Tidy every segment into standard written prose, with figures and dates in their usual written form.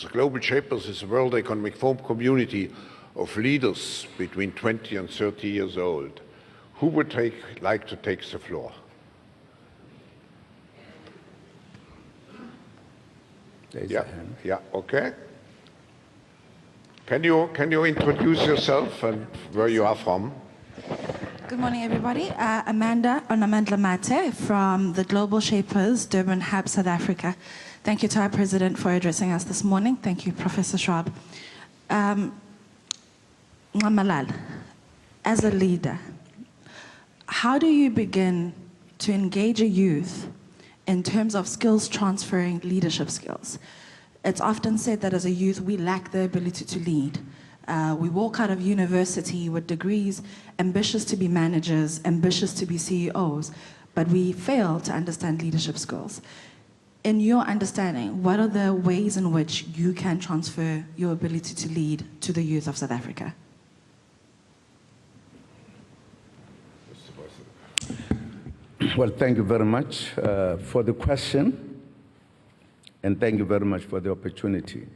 The Global Shapers is a World Economic Forum community of leaders between 20 and 30 years old. Who would like to take the floor? Yeah, okay. Can you introduce yourself and where you are from? Good morning, everybody. Amanda Mate from the Global Shapers, Durban Hub, South Africa. Thank you to our president for addressing us this morning. Thank you, Professor Schwab. Malal, as a leader, how do you begin to engage a youth in terms of skills transferring leadership skills? It's often said that as a youth, we lack the ability to lead. We walk out of university with degrees, ambitious to be managers, ambitious to be CEOs, but we fail to understand leadership skills. In your understanding, what are the ways in which you can transfer your ability to lead to the youth of South Africa? Well, thank you very much for the question, and thank you very much for the opportunity.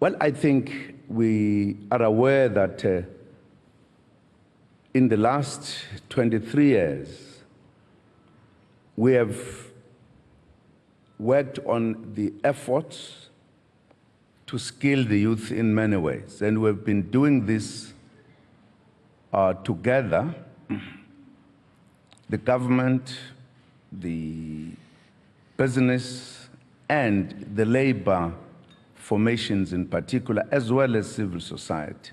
Well, I think we are aware that in the last 23 years, we have worked on the efforts to skill the youth in many ways, and we've been doing this together. The government, the business, and the labor formations in particular, as well as civil society.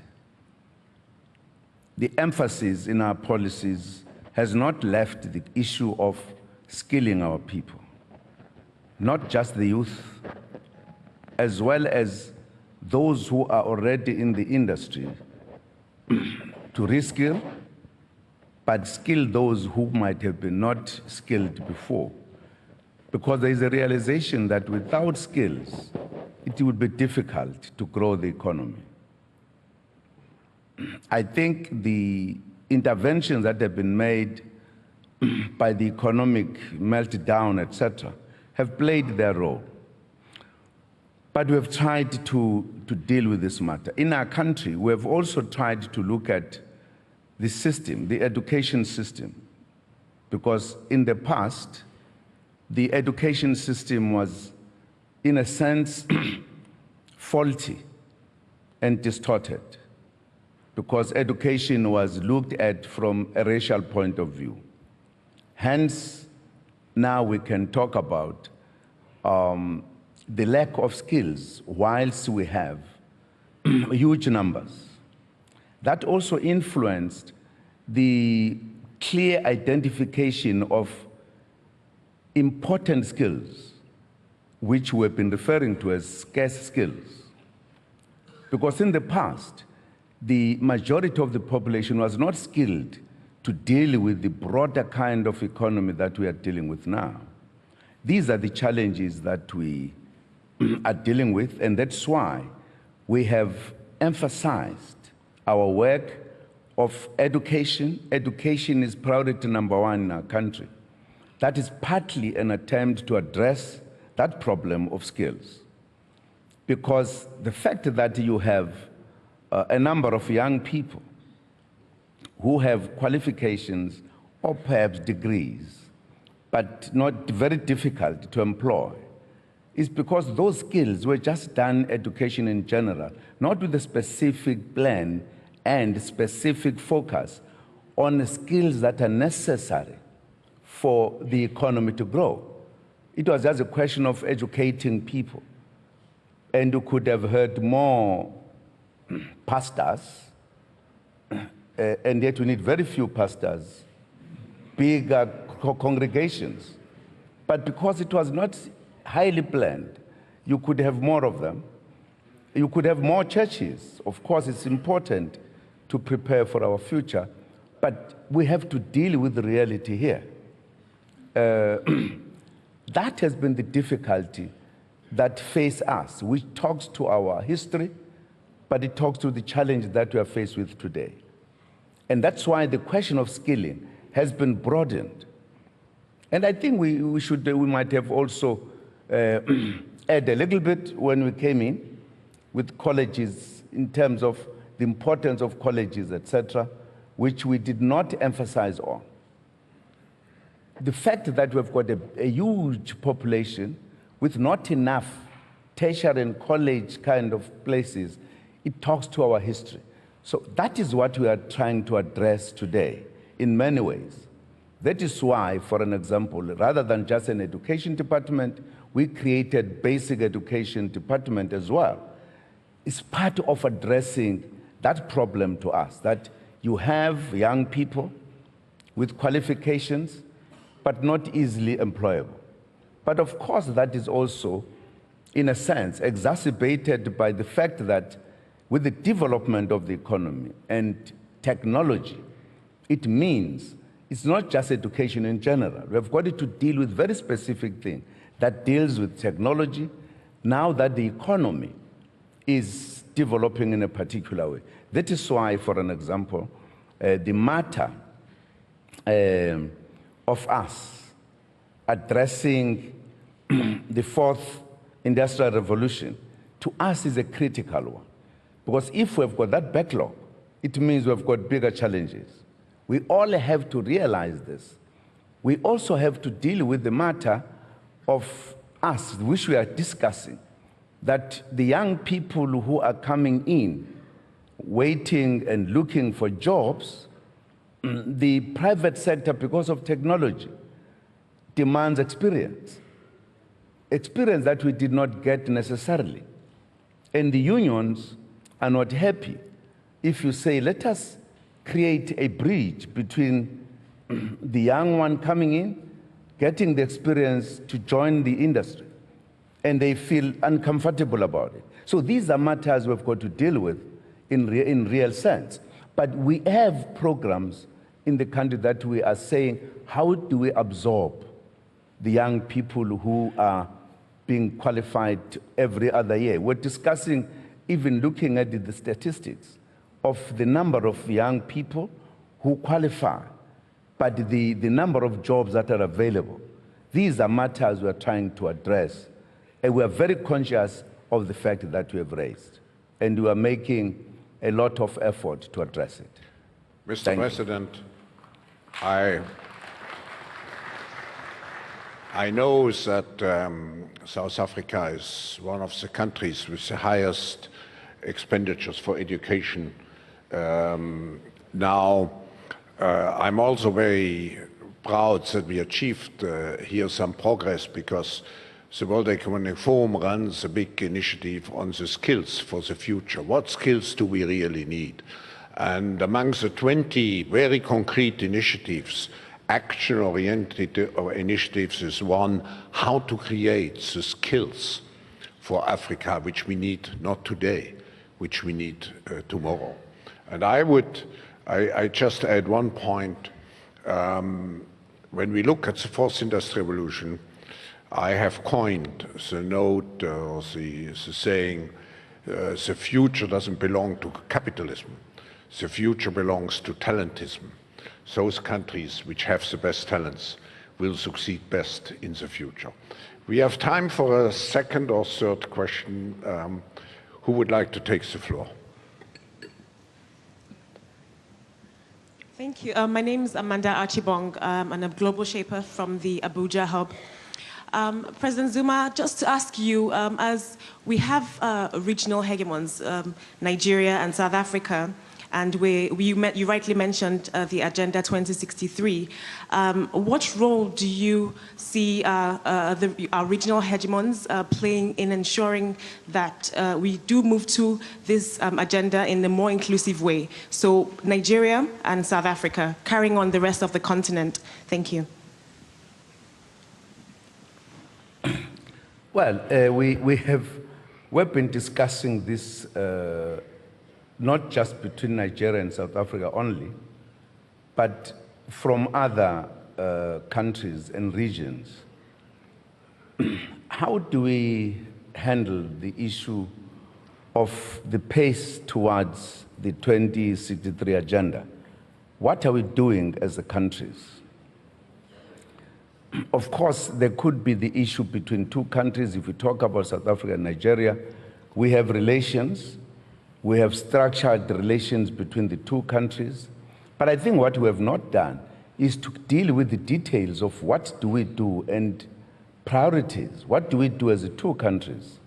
The emphasis in our policies has not left the issue of skilling our people, not just the youth, as well as those who are already in the industry, to reskill, but skill those who might have been not skilled before. Because there is a realization that without skills, it would be difficult to grow the economy. I think the interventions that have been made by the economic meltdown, etc., have played their role. But we have tried to deal with this matter. In our country, we have also tried to look at the system, the education system, because in the past, the education system was, in a sense, faulty and distorted, because education was looked at from a racial point of view. Hence, now we can talk about the lack of skills whilst we have huge numbers. That also influenced the clear identification of important skills, which we've been referring to as scarce skills. Because in the past, the majority of the population was not skilled to deal with the broader kind of economy that we are dealing with now. These are the challenges that we are dealing with, and that's why we have emphasized our work of education. Education is priority number one in our country. That is partly an attempt to address that problem of skills. Because the fact that you have a number of young people who have qualifications or perhaps degrees, but not very difficult to employ, is because those skills were just done education in general, not with a specific plan and specific focus on the skills that are necessary for the economy to grow. It was just a question of educating people. And you could have heard more pastors, and yet we need very few pastors, bigger congregations. But because it was not highly planned, you could have more of them. You could have more churches. Of course, it's important to prepare for our future, but we have to deal with the reality here. That has been the difficulty that face us, which talks to our history, but it talks to the challenge that we are faced with today. And that's why the question of skilling has been broadened. And I think we might have also add a little bit when we came in with colleges in terms of the importance of colleges, etc., which we did not emphasize on. The fact that we've got a huge population with not enough tertiary and college kind of places, it talks to our history. So that is what we are trying to address today in many ways. That is why, for an example, rather than just an education department, we created basic education department as well. It's part of addressing that problem to us, that you have young people with qualifications, but not easily employable. But of course, that is also, in a sense, exacerbated by the fact that with the development of the economy and technology, it means it's not just education in general. We've got to deal with very specific things that deals with technology now that the economy is developing in a particular way. That is why, for an example, the matter of us addressing the fourth industrial revolution, to us is a critical one. Because if we've got that backlog, it means we've got bigger challenges. We all have to realize this. We also have to deal with the matter of us, which we are discussing, that the young people who are coming in, waiting and looking for jobs, the private sector, because of technology, demands experience. Experience that we did not get necessarily. And the unions are not happy if you say, let us create a bridge between the young one coming in, getting the experience to join the industry, and they feel uncomfortable about it. So these are matters we've got to deal with in real sense. But we have programs in the country that we are saying, how do we absorb the young people who are being qualified every other year? We're discussing, even looking at the statistics of the number of young people who qualify, but the number of jobs that are available. These are matters we're trying to address, and we are very conscious of the fact that we have raised, and we are making a lot of effort to address it. Mr. President, I know that South Africa is one of the countries with the highest expenditures for education. Now, I'm also very proud that we achieved here some progress, because the World Economic Forum runs a big initiative on the skills for the future. What skills do we really need? And among the 20 very concrete initiatives, action-oriented initiatives is one, how to create the skills for Africa, which we need not today, which we need tomorrow. And I just add one point. When we look at the fourth industrial revolution, I have coined the note, or the saying, the future doesn't belong to capitalism. The future belongs to talentism. Those countries which have the best talents will succeed best in the future. We have time for a second or third question. Who would like to take the floor? Thank you. My name is Amanda Archibong. I'm a global shaper from the Abuja hub. President Zuma, just to ask you, as we have regional hegemons, Nigeria and South Africa, and you rightly mentioned the Agenda 2063. What role do you see our regional hegemons playing in ensuring that we do move to this agenda in a more inclusive way? So Nigeria and South Africa, carrying on the rest of the continent. Thank you. Well, we've been discussing this not just between Nigeria and South Africa only, but from other countries and regions. How do we handle the issue of the pace towards the 2063 agenda? What are we doing as the countries? Of course, there could be the issue between two countries. If we talk about South Africa and Nigeria, we have relations. We have structured relations between the two countries. But I think what we have not done is to deal with the details of what do we do and priorities. What do we do as the two countries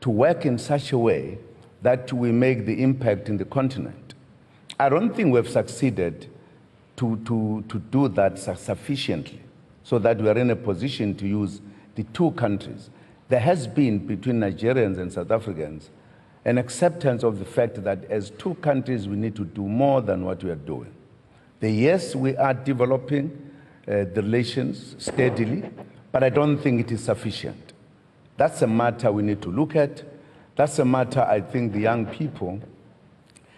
to work in such a way that we make the impact in the continent? I don't think we've succeeded to do that sufficiently so that we are in a position to use the two countries. There has been between Nigerians and South Africans an acceptance of the fact that as two countries we need to do more than what we are doing. Yes, we are developing the relations steadily, but I don't think it is sufficient. That's a matter we need to look at. That's a matter I think the young people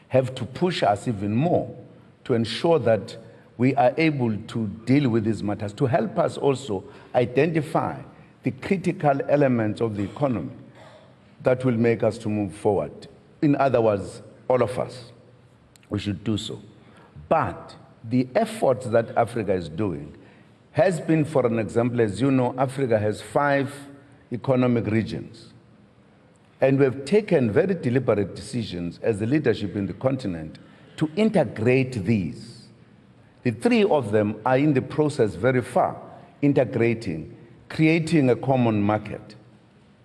have to push us even more to ensure that we are able to deal with these matters, to help us also identify the critical elements of the economy that will make us to move forward. In other words, all of us, we should do so. But the efforts that Africa is doing has been, for an example, as you know, Africa has 5 economic regions. And we've taken very deliberate decisions as the leadership in the continent to integrate these. The 3 of them are in the process very far, integrating, creating a common market,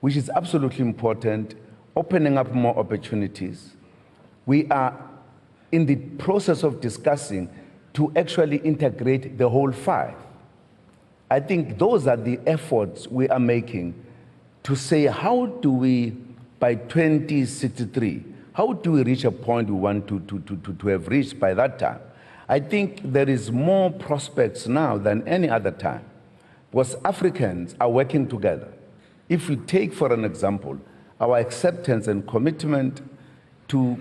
which is absolutely important, opening up more opportunities. We are in the process of discussing to actually integrate the whole 5. I think those are the efforts we are making to say, how do we, by 2063, how do we reach a point we want to have reached by that time? I think there is more prospects now than any other time, because Africans are working together. If we take, for an example, our acceptance and commitment to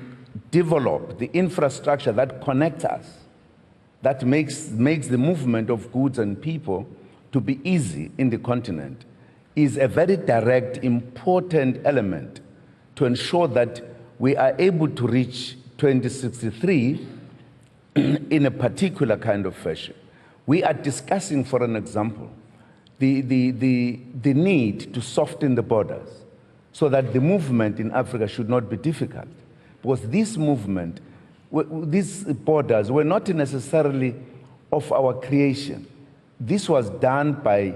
develop the infrastructure that connects us, that makes the movement of goods and people to be easy in the continent, is a very direct, important element to ensure that we are able to reach 2063 in a particular kind of fashion. We are discussing, for an example, the need to soften the borders so that the movement in Africa should not be difficult. Because this movement, these borders were not necessarily of our creation. This was done by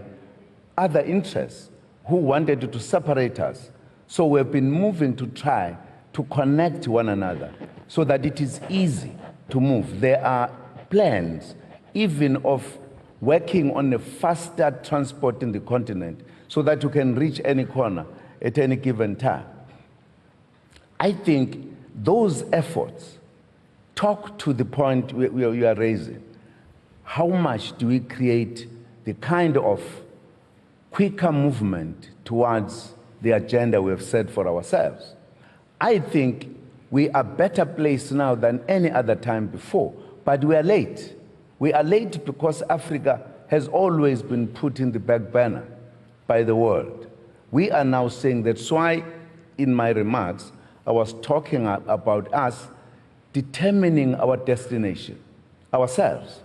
other interests who wanted to separate us. So we've been moving to try to connect one another so that it is easy to move. There are plans even of working on a faster transport in the continent so that you can reach any corner at any given time. I think those efforts talk to the point you are raising. How much do we create the kind of quicker movement towards the agenda we have set for ourselves? I think we are better placed now than any other time before, but we are late. We are late because Africa has always been put in the back burner by the world. We are now saying that's why in my remarks I was talking about us determining our destination, ourselves,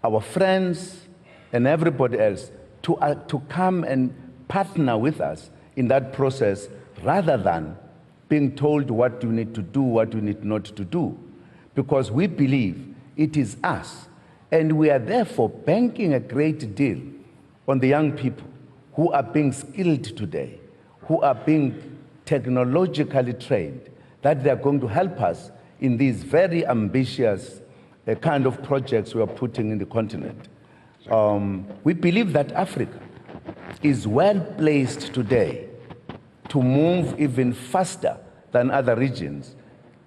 our friends, and everybody else to come and partner with us in that process rather than being told what you need to do, what you need not to do. Because we believe it is us. And we are therefore banking a great deal on the young people who are being skilled today, who are being technologically trained, that they are going to help us in these very ambitious kind of projects we are putting in the continent. We believe that Africa is well placed today to move even faster than other regions,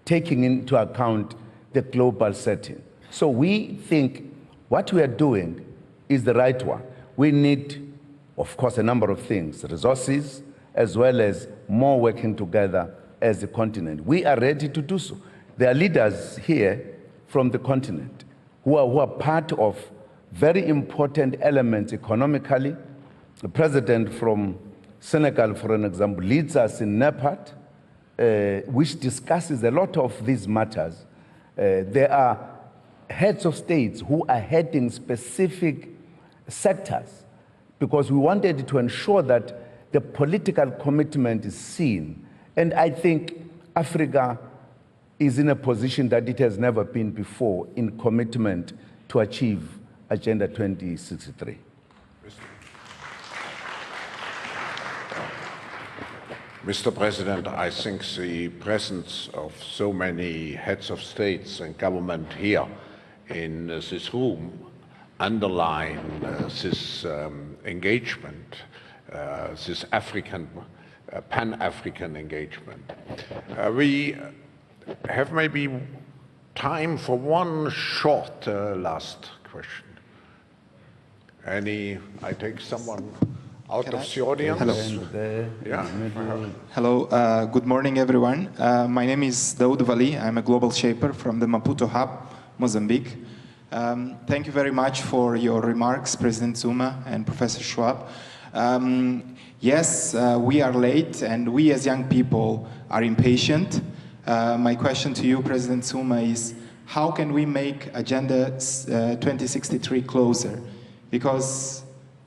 taking into account the global setting. So we think what we are doing is the right one. We need, of course, a number of things, resources, as well as more working together as a continent. We are ready to do so. There are leaders here from the continent who are part of very important elements economically. The president from Senegal, for an example, leads us in NEPAD, which discusses a lot of these matters. There are heads of states who are heading specific sectors because we wanted to ensure that the political commitment is seen. And I think Africa is in a position that it has never been before in commitment to achieve Agenda 2063. Mr. President, I think the presence of so many heads of states and government here in this room underline this engagement, this Pan-African engagement. We have maybe time for one short last question. I take someone out of the audience. Hello. Yeah. Hello. Good morning, everyone. My name is Daoud Vali. I'm a global shaper from the Maputo Hub, Mozambique. Thank you very much for your remarks, President Zuma and Professor Schwab. Yes, we are late, and we as young people are impatient. My question to you, President Zuma, is how can we make Agenda 2063 closer? Because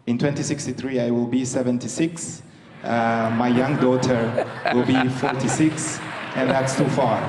in 2063, I will be 76. My young daughter will be 46, and that's too far.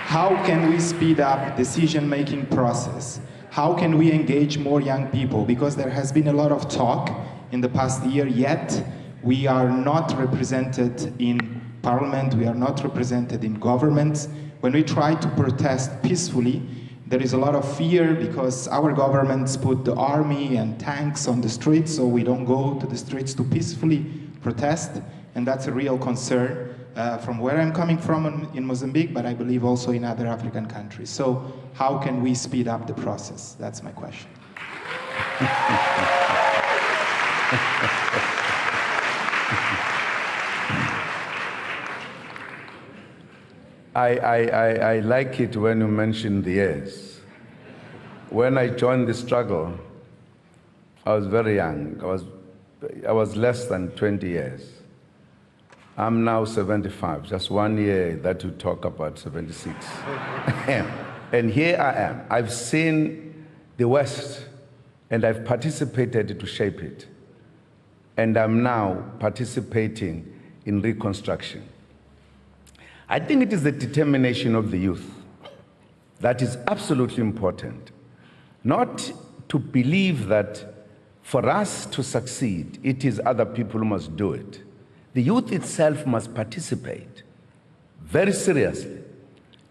How can we speed up decision-making process? How can we engage more young people? Because there has been a lot of talk in the past year, yet we are not represented in parliament, we are not represented in governments. When we try to protest peacefully, there is a lot of fear because our governments put the army and tanks on the streets, so we don't go to the streets to peacefully protest, and that's a real concern from where I'm coming from in Mozambique, but I believe also in other African countries. So how can we speed up the process? That's my question. I like it when you mention the years. When I joined the struggle, I was very young. I was less than 20 years. I'm now 75, just 1 year that you talk about 76. And here I am. I've seen the West, and I've participated to shape it. And I'm now participating in reconstruction. I think it is the determination of the youth that is absolutely important. Not to believe that for us to succeed, it is other people who must do it. The youth itself must participate very seriously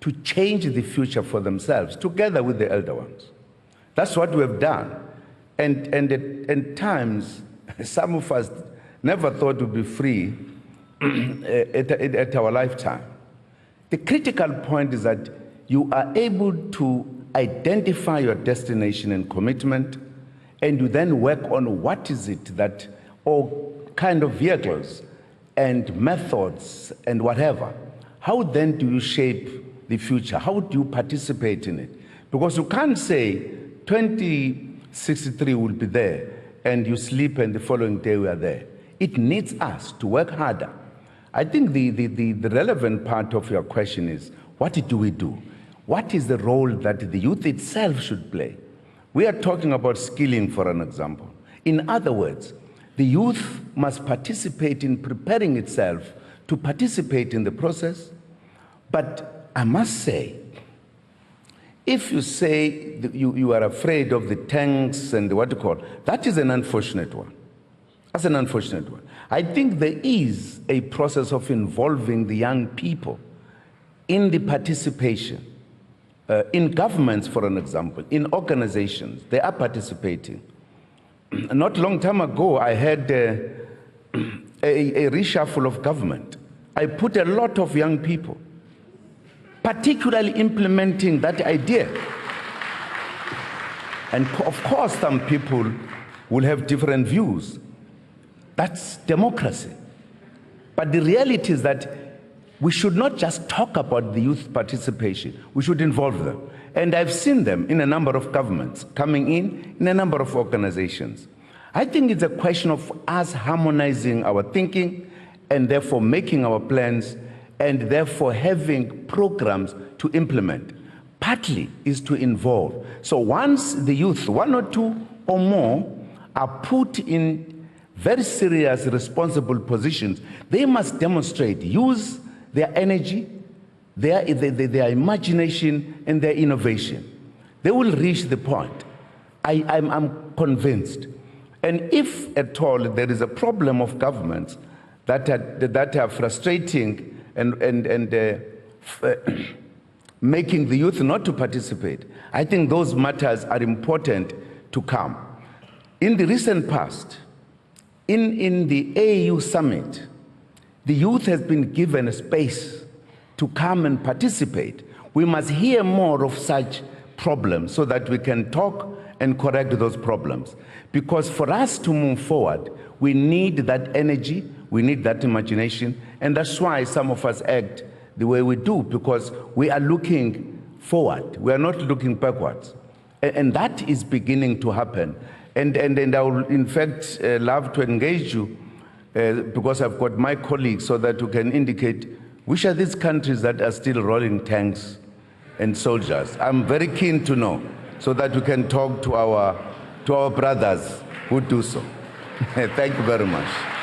to change the future for themselves, together with the elder ones. That's what we have done. And at times, some of us never thought we'd be free at our lifetime. The critical point is that you are able to identify your destination and commitment, and you then work on what is it that, or kind of vehicles and methods and whatever. How then do you shape the future? How do you participate in it? Because you can't say 2063 will be there and you sleep and the following day we are there. It needs us to work harder. I think the relevant part of your question is, what do we do? What is the role that the youth itself should play? We are talking about skilling, for an example. In other words, the youth must participate in preparing itself to participate in the process. But I must say, if you say you are afraid of the tanks and what you call, that is an unfortunate one. That's an unfortunate one. I think there is a process of involving the young people in the participation. In governments, for an example, in organizations, they are participating. Not a long time ago, I had a reshuffle of government. I put a lot of young people, particularly implementing that idea. And of course, some people will have different views. That's democracy. But the reality is that we should not just talk about the youth participation, we should involve them. And I've seen them in a number of governments, coming in a number of organizations. I think it's a question of us harmonizing our thinking and therefore making our plans and therefore having programs to implement. partly is to involve. So once the youth, one or two or more, are put in very serious, responsible positions, they must demonstrate, use their energy, their imagination, and their innovation. They will reach the point. I'm convinced. And if at all there is a problem of governments that are frustrating and making the youth not to participate, I think those matters are important to come. In the recent past, in the AU summit, the youth has been given a space to come and participate. We must hear more of such problems so that we can talk and correct those problems. Because for us to move forward, we need that energy, we need that imagination, and that's why some of us act the way we do, because we are looking forward, we are not looking backwards. And that is beginning to happen. And I would, in fact, love to engage you, because I've got my colleagues, so that you can indicate which are these countries that are still rolling tanks and soldiers. I'm very keen to know, so that we can talk to our brothers who do so. Thank you very much.